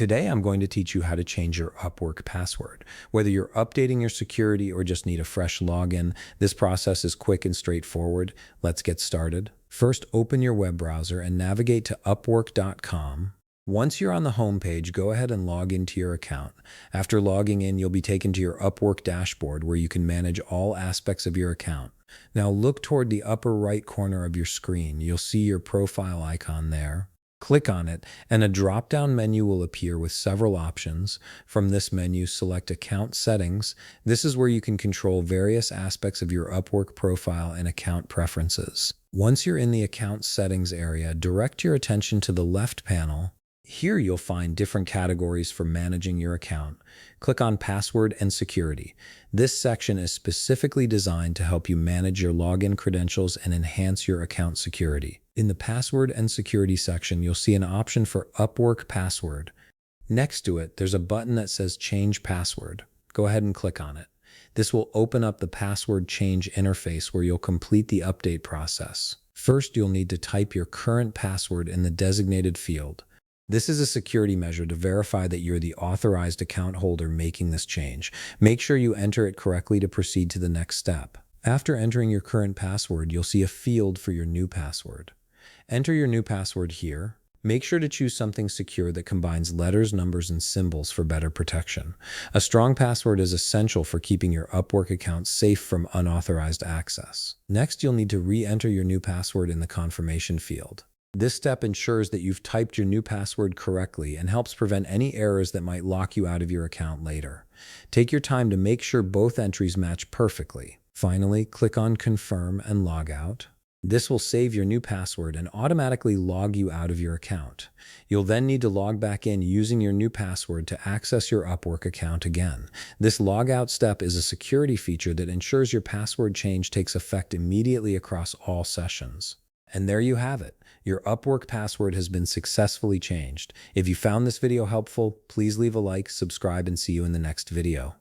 Today, I'm going to teach you how to change your Upwork password. Whether you're updating your security or just need a fresh login, this process is quick and straightforward. Let's get started. First, open your web browser and navigate to upwork.com. Once you're on the home page, go ahead and log into your account. After logging in, you'll be taken to your Upwork dashboard where you can manage all aspects of your account. Now look toward the upper right corner of your screen. You'll see your profile icon there. Click on it, and a drop-down menu will appear with several options. From this menu, select Account Settings. This is where you can control various aspects of your Upwork profile and account preferences. Once you're in the Account Settings area, direct your attention to the left panel. Here you'll find different categories for managing your account. Click on Password and Security. This section is specifically designed to help you manage your login credentials and enhance your account security. In the Password and Security section, you'll see an option for Upwork Password. Next to it, there's a button that says Change Password. Go ahead and click on it. This will open up the password change interface where you'll complete the update process. First, you'll need to type your current password in the designated field. This is a security measure to verify that you're the authorized account holder making this change. Make sure you enter it correctly to proceed to the next step. After entering your current password, you'll see a field for your new password. Enter your new password here. Make sure to choose something secure that combines letters, numbers, and symbols for better protection. A strong password is essential for keeping your Upwork account safe from unauthorized access. Next, you'll need to re-enter your new password in the confirmation field. This step ensures that you've typed your new password correctly and helps prevent any errors that might lock you out of your account later. Take your time to make sure both entries match perfectly. Finally, click on Confirm and Log Out. This will save your new password and automatically log you out of your account. You'll then need to log back in using your new password to access your Upwork account again. This logout step is a security feature that ensures your password change takes effect immediately across all sessions. And there you have it. Your Upwork password has been successfully changed. If you found this video helpful, please leave a like, subscribe, and see you in the next video.